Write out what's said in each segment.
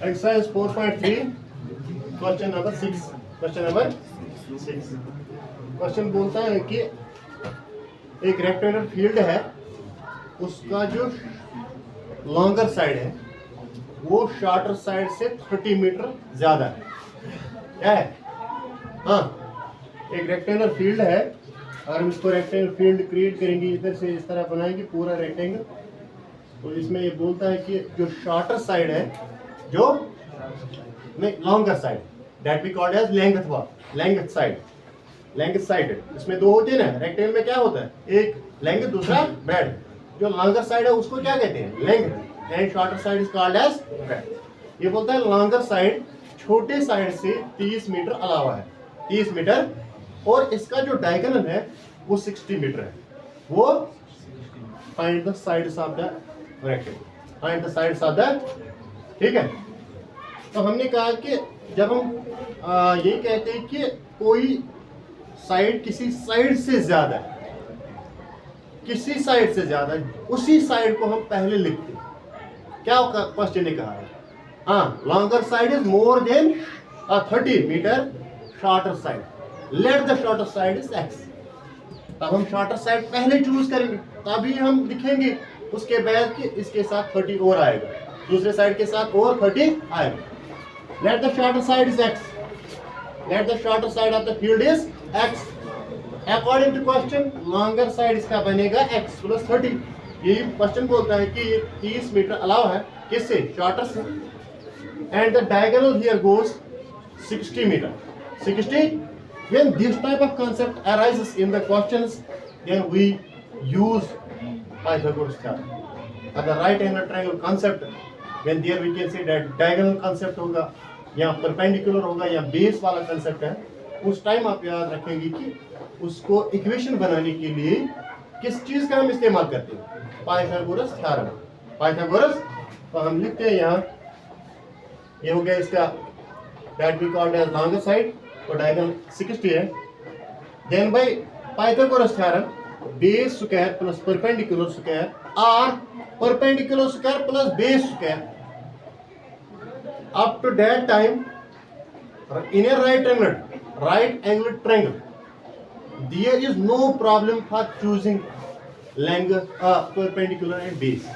Exercise 4.3 question number 6। Question बोलता है कि एक रेक्टेंगुलर फील्ड है, उसका जो लॉन्गर साइड है वो शॉर्टर साइड से 30 मीटर ज्यादा है। क्या है? हाँ, एक रेक्टेंगुलर फील्ड है और हम इसको रेक्टेंगुलर फील्ड क्रिएट करेंगे, इधर से इस तरह बनाएंगे पूरा रेक्टेंगल। तो इसमें ये बोलता है कि जो शॉर्टर साइड है, जो longer side, that we called as length side. इसमें दो होते हैं ना, रेक्टेंगल में क्या होता है, एक लेंथ दूसरा ब्रेड। जो लॉन्गर साइड है उसको क्या कहते हैं? Length, and shorter side is called as breadth. ये बोलता है लॉन्गर साइड छोटे साइड से 30 मीटर अलावा है, 30 मीटर, और इसका जो डायगोनल है वो 60 मीटर है। वो find the sides of the rectangle, find the sides of the, ठीक है। तो हमने कहा कि जब हम ये कहते हैं कि कोई साइड किसी साइड से ज्यादा है, किसी साइड से ज्यादा, उसी साइड को हम पहले लिखते हैं। क्या क्वेश्चन ने कहा है? हाँ, longer side is more than 30 metre shorter side, let the shorter side is x. तब हम शॉर्टर साइड पहले चूज करेंगे, तभी हम लिखेंगे उसके बाद कि इसके साथ 30 और आएगा, दूसरे साइड के साथ और 30 आएगा। Let the shorter side is x, let the shorter side of the field is x. According to question longer side इसका बनेगा x प्लस 30। यही क्वेश्चन बोलता है कि ये 30 मीटर अलाव है, किससे? शॉर्टर से। And the diagonal here goes 60 metre, 60। When this type of concept arises in the questions, then we use Pythagoras theorem. At the right angle triangle concept, when there we can say that diagonal concept होगा या perpendicular होगा या base वाला concept है, उस time आप याद रखेंगे कि उसको इक्वेशन बनाने के लिए किस चीज का हम इस्तेमाल करते हैं? Pythagoras theorem. पाइथागोरस, तो हम लिखते हैं यहाँ, ये हो गया इसका that we called as longer side, तो डायगोनल 60 है। Then by Pythagoras theorem, base square plus perpendicular square और perpendicular square plus base square. Up to that time in a right angled triangle there is no problem for choosing length, perpendicular and base.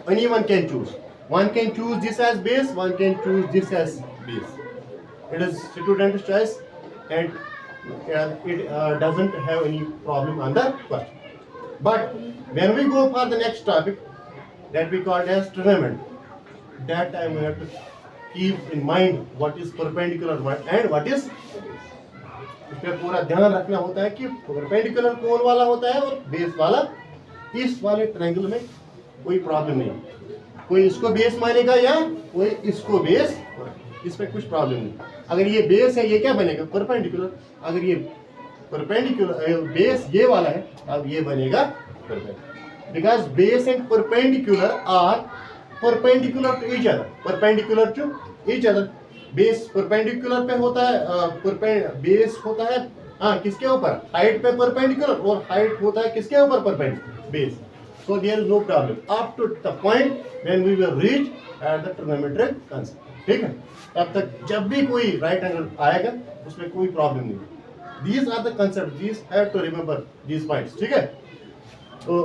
Anyone can choose. One can choose this as base, one can choose this as base. It is student's choice, and it doesn't have any problem on the question. But when we go for the next topic that we called as trigonometry, that time we have to keep in mind what is perpendicular and what is, इस पे पूरा ध्यान रखना होता है कि perpendicular कौन वाला होता है और बेस वाला। इस वाले ट्रायंगल में कोई प्रॉब्लम नहीं, कोई इसको बेस मानेगा या कोई इसको बेस, इसमें कुछ प्रॉब्लम नहीं। अगर ये बेस है, ये क्या बनेगा? परपेंडिकुलर। अगर ये परपेंडिकुलर बेस ये वाला है, अब ये बनेगा perpendicular, because base and perpendicular are perpendicular to each other, perpendicular to each other. Base perpendicular पे होता है, बेस होता है किसके ऊपर? हाइट पे परपेंडिकुलर, और हाइट होता है किसके ऊपर? Perpendicular, base. So there is no problem up to the point when we will reach at the trigonometric concept, ठीक है। तब तक जब भी कोई राइट एंगल आएगा उसमें कोई प्रॉब्लम नहीं। These are the concept, these have to remember these points, ठीक है। तो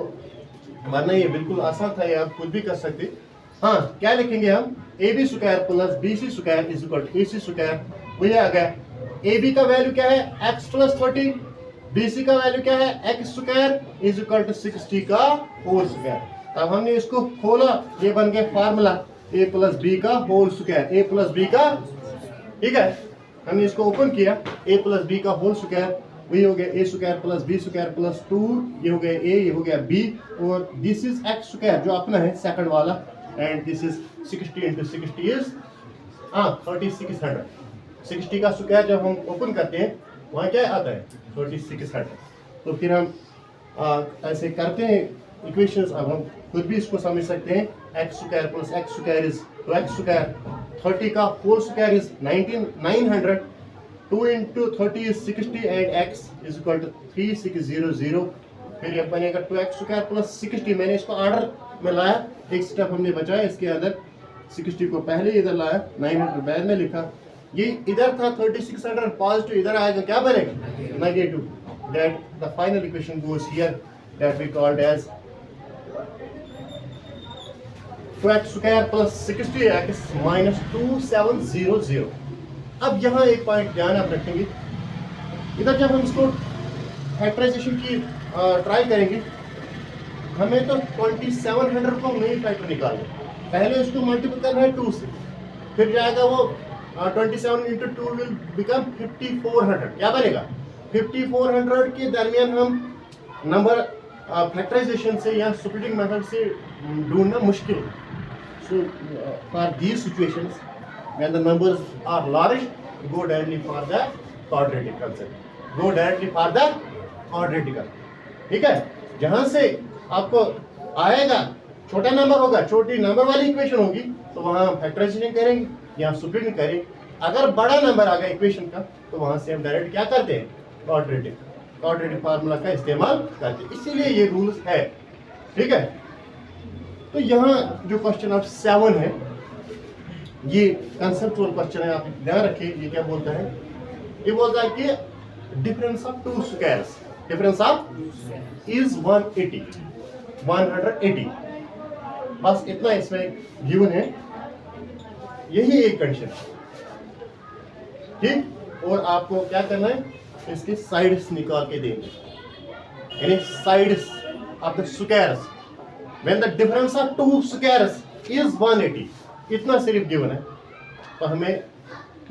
वरना ये बिल्कुल आसान था, ये आप खुद भी कर सकते। हाँ, क्या लिखेंगे हम? A B square plus B C square is equal to A C square. वही आ गया। ए बी का वैल्यू क्या है? X plus 30। बी सी का वैल्यू क्या है? X square is equal to 60 का होल स्क्वायर। अब हमने इसको खोला, ये बन गया फार्मूला ए प्लस बी का whole square, A plus B का, ठीक है। हमने इसको ओपन किया, ए प्लस बी का होल स्क्वायर, वही हो गया A square plus B square plus 2, ये हो गया ए, ये हो गया बी, और दिस इज एक्स स्क्वायर जो अपना है सेकंड वाला, and this is 60 into 60 is 3600। 60 का स्क्वायर जब हम ओपन करते हैं वहाँ क्या आता है? 3600। तो फिर हम ऐसे करते हैं इक्वेशंस। अब हम खुद भी इसको समझ सकते हैं। X square plus x square is 2x square, 30 का whole square is 900, 2 into 30 is 60 and x is equal to 3600। फिर ये बनेगा 2x स्क्वायर प्लस 60। मैंने इसको ऑर्डर में लाया, एक स्टेप हमने बचाया इसके अंदर। 60 को पहले इधर लाया, 900 बाद में लिखा, ये इधर था 3600 पॉजिटिव, इधर आएगा क्या बनेगा negative. That the final equation goes here that we called as 2x square plus 60x minus 2700। अब यहाँ एक पॉइंट ध्यान आप रखेंगे, इधर जब हम इसको फैक्टराइजेशन की ट्राई करेंगे, हमें तो 2700 को नहीं फैक्टर निकालना, पहले इसको मल्टीपल करना है 2 से, फिर जाएगा वो 27 इंटू 2 विल बिकम 5400। क्या बनेगा 5400 के दरमियान हम नंबर फैक्टराइजेशन से या स्प्लिटिंग मेथड से ढूंढना मुश्किल है। So for these situations when the numbers are large, go directly for the quadratic concept, go directly for the quadratical. ठीक है, जहां से आपको आएगा छोटा नंबर होगा, छोटी नंबर वाली इक्वेशन होगी, तो वहां हम फैक्टराइजेशन करेंगे या स्प्लिटिंग करेंगे। अगर बड़ा नंबर आ गया इक्वेशन का, तो वहां से हम डायरेक्ट क्या करते हैं, क्वाड्रेटिक फार्मूला का इस्तेमाल करते हैं, इसीलिए ये रूल्स है। ठीक है, तो यहाँ जो क्वेश्चन ऑफ 7 है, ये कंसेप्चुअल क्वेश्चन है, आप ध्यान रखिए। ये क्या बोलता है, ये बोलता है कि difference of two squares, difference of is 180। बस इतना इसमें गिवन है, यही एक कंडीशन है। ठीक, और आपको क्या करना है, इसके साइड्स निकाल के देंगे, यानी sides of the squares when the difference of two squares is 180, इतना सिर्फ गिवन है। तो हमें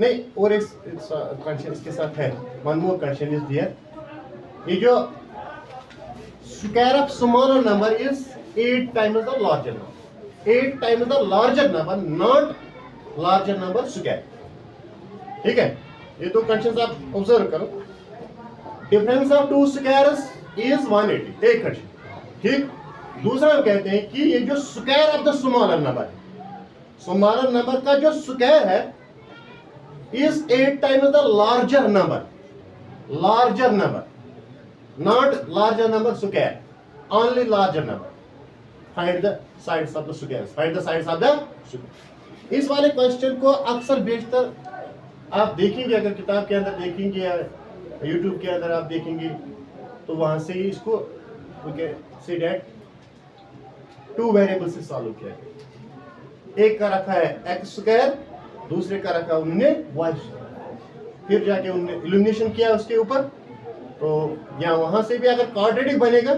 नहीं, और एक कंडीशन इसके साथ है, one more condition is there, ये जो square of smaller number is 8 times the larger number, 8 times the larger number, not larger number square. ठीक है, ये दो कंडीशंस आप ऑब्जर्व करो। Difference of two squares is 180, एक कंडीशन। ठीक, दूसरा हम कहते हैं कि ये जो square of the smaller number, smaller number का जो स्क्वायर है is 8 times the larger number, larger number, not larger number square, only larger number. Find the sides of the squares, find the sides of the square। इस वाले question को अक्सर बेशतर आप देखेंगे, अगर किताब के अंदर देखेंगे या यूट्यूब के अंदर आप देखेंगे, तो वहां से ही इसको से डेट 2 वेरिएबल से सॉल्व किया गया। एक का रखा है एक्स स्क्वायर, दूसरे का रखा उन्होंने वाई स्क्वायर, फिर जाके उन्होंने इल्यूमिनेशन किया उसके ऊपर। तो या वहां से भी अगर क्वाड्रेटिक बनेगा,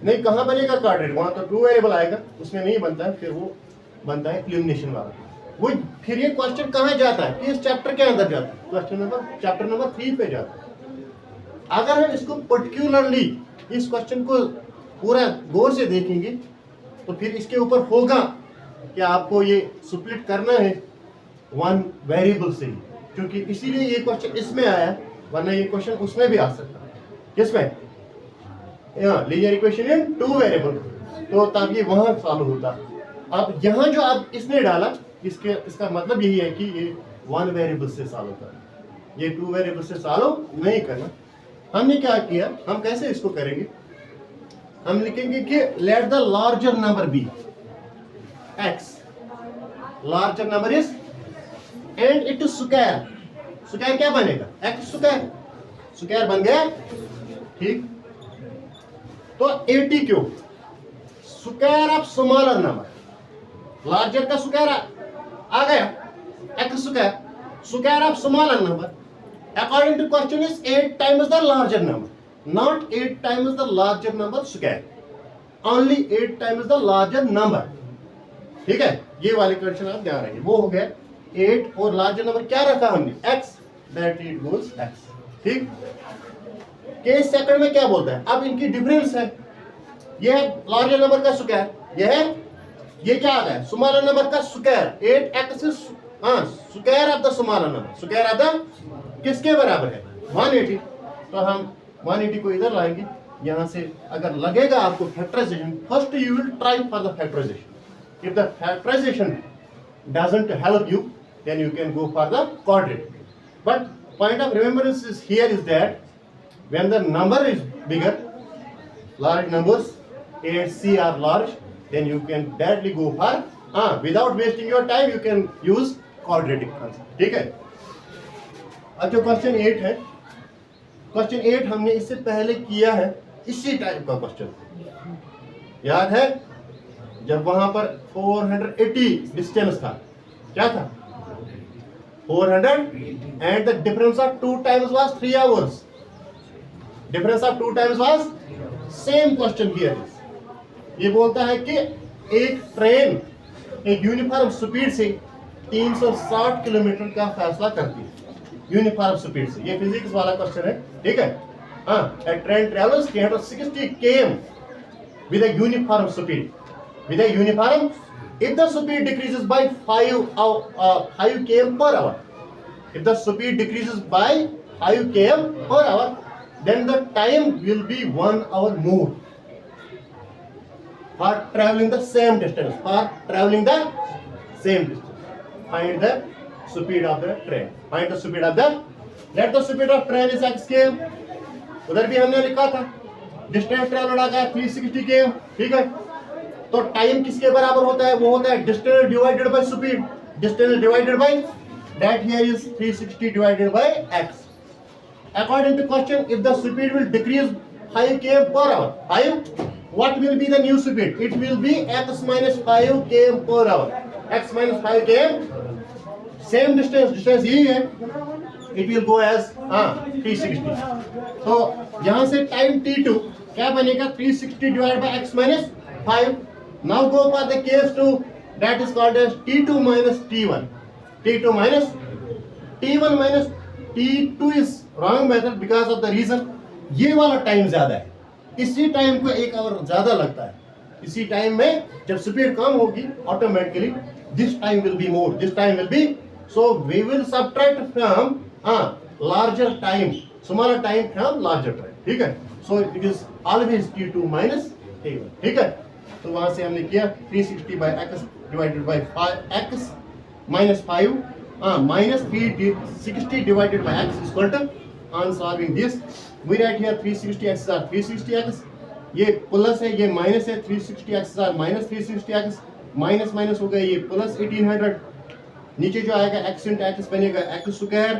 नहीं कहाँ बनेगा क्वाड्रेटिक, वहां तो 2 वेरिएबल आएगा, उसमें नहीं बनता है, फिर वो बनता है इल्यूमिनेशन वाला। वो फिर ये क्वेश्चन कहाँ जाता है, कि इस चैप्टर के अंदर जाता है, क्वेश्चन नंबर चैप्टर नंबर 3 पे जाता है। अगर हम इसको पर्टिकुलरली इस क्वेश्चन को पूरा गौर से देखेंगे, तो फिर इसके ऊपर होगा कि आपको ये स्प्लिट करना है 1 वेरिएबल से ही, क्योंकि इसीलिए ये क्वेश्चन इसमें आया, वरना ये क्वेश्चन उसमें भी आ सकता है। किसमें, लीनियर इक्वेशन इन 2 वेरिएबल, तो तब ये वहां सॉल्व होता। अब यहाँ जो आप इसने डाला, इसका मतलब यही है कि ये 1 वेरिएबल से सॉल्व होता है, ये 2 वेरिएबल से सॉल्व नहीं करना। हमने क्या किया, हम कैसे इसको करेंगे, हम लिखेंगे कि let the larger number be x, larger number is and it square, square क्या बनेगा, एक्स स्क्वायर, स्क्वायर बन गया। ठीक, तो 80 क्यों, square of smaller number, larger का स्क्वायर आ गया, x square, square of smaller number according to question is 8 times the larger number, not 8 times the larger number square, only 8 times the larger number. ठीक है, ये वाली condition आप ध्यान रखिए। वो हो गया 8 और लार्जर नंबर क्या रखा हमने, x, that it goes x। ठीक, केस सेकंड में क्या बोलता है, अब इनकी डिफरेंस है, ये है लार्जर नंबर का स्क्वायर, ये है, ये क्या आ गया स्मॉलर नंबर का square, 8x square of the smaller number, square of the किसके बराबर है 180। तो हम 180 को इधर लाएंगे, यहां से अगर लगेगा आपको factorisation, first you will try for the factorisation, if the factorisation doesn't help you, then you can go for the quadratic. But point of remembrance is here is that when the number is bigger, large numbers A and C are large, then you can directly go for हाँ, without wasting your time you can use quadratic concept, ठीक है। अब जो question 8 है, question 8 हमने इससे पहले किया है, इसी टाइप का क्वेश्चन याद है, जब वहां पर 480 डिस्टेंस था, क्या था 400 and the difference of 2 times was 3 hours, difference of 2 times was same question here. ये बोलता है कि एक ट्रेन एक यूनिफॉर्म स्पीड से 360 किलोमीटर का फैसला करती है, यूनिफॉर्म स्पीड से, ये फिजिक्स वाला क्वेश्चन है, ठीक है। हाँ, a train travels 360 km with a uniform speed, with a uniform, if the speed decreases by 5 km per hour, if the speed decreases by 5 km per hour, then the time will be 1 hour more for traveling the same distance, for traveling the same distance. Find the speed of the train, find the speed of the, let the speed of train is x km, उधर भी हमने लिखा था distance travelled आ गया 360 km, ठीक है। तो time किसके बराबर होता है, वो होता है distance divided by speed, distance divided by that here is 360 divided by x। According to question, if the speed will decrease 5 km per hour, 5, what will be the new speed? It will be x minus 5 km per hour, x minus 5 km, same distance यही है, it will go as 360। तो यहाँ से time t2 क्या बनेगा, 360 divide by x minus 5। Now go for the case 2 that is called as t2 minus t1, t2 minus t1 minus t2 is wrong method because of the reason, ये वाला time ज्यादा है, इसी time को 1 our ज्यादा लगता है, इसी टाइम में जब स्पीड कम होगी automatically this time will be more, this time will be, so we will subtract from larger time, smaller time from larger time, ठीक है। so it is always t2 minus t1, ठीक है। तो वहां से हमने किया 360 by x divided by 5x minus 5 minus 360 divided by x is equal to, on solving this we write here 360x are 360x, ये प्लस है ये माइनस है, 360x are minus 360x, minus minus हो गया ये प्लस 1800, नीचे जो आएगा x into x बनेगा x square,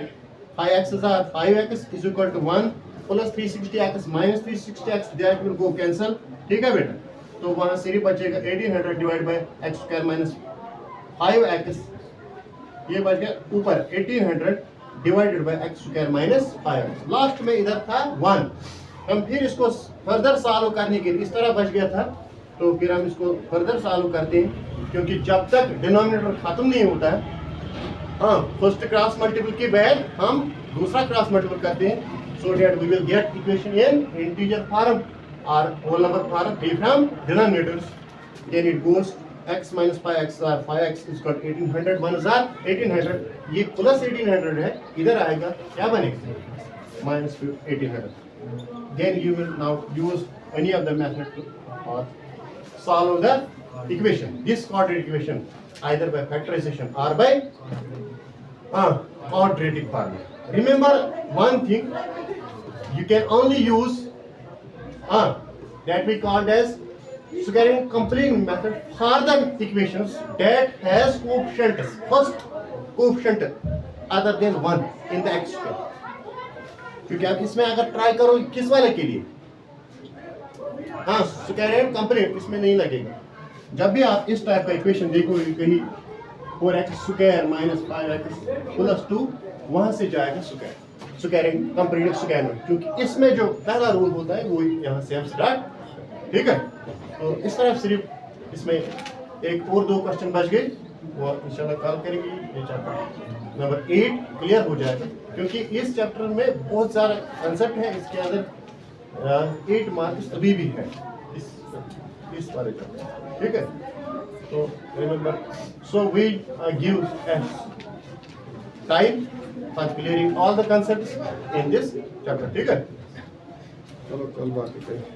5x are 5x is equal to 1 plus 360x minus 360x, that will go cancel, ठीक है बेटा। तो वहां से बचेगा 1800 divide by x square minus 5x, ये बच गया ऊपर 1800 divided by x square minus 5x, last में इधर था 1। हम फिर इसको फर्दर सॉल्व करने के लिए इस तरह बच गया था, तो फिर हम इसको फर्दर सॉल्व करते हैं, क्योंकि जब तक डिनोमिनेटर खत्म नहीं होता है, हाँ, फर्स्ट क्रॉस मल्टीपल के बाद हम दूसरा क्रॉस मल्टीपल करते हैं, so that we will get equation in integer form और whole number form free from denominators, then it goes x minus 5x or 5x is equal to 1800, 1 is 1800, ये plus 1800 है, इधर आएगा क्या बनेगा minus 1800, then you will now use any of the method to or solve the equation, this quadratic equation, either by factorization or by quadratic formula. Remember one thing, you can only use that we called as squaring completing method for the equations that has coefficients, first coefficient other than 1 in the x square, क्योंकि आप इसमें अगर try करो किस वाले के लिए, square complete इसमें नहीं लगेगा। जब भी आप इस टाइप का इक्वेशन देखोगे कहीं 4x square minus 5x plus 2, वहां से जाएगा स्क्वायर, स्क्वायरिंग कंप्लीट स्क्वायर में, क्योंकि इसमें जो पहला रूल होता है वो यहाँ से हम स्टार्ट, ठीक है। तो इस तरफ सिर्फ इसमें एक और 2 क्वेश्चन बच गए, वो इंशाल्लाह कल करेंगे, ये चैप्टर नंबर 8 क्लियर हो जाएगा, क्योंकि इस चैप्टर में बहुत सारा कंसेप्ट है, इसके अंदर 8 मार्क्स अभी भी है इस वाले चैप्टर, ठीक है। तो remember, so we give time for clearing all the concepts in this chapter, ठीक है। चलो कल बात करें।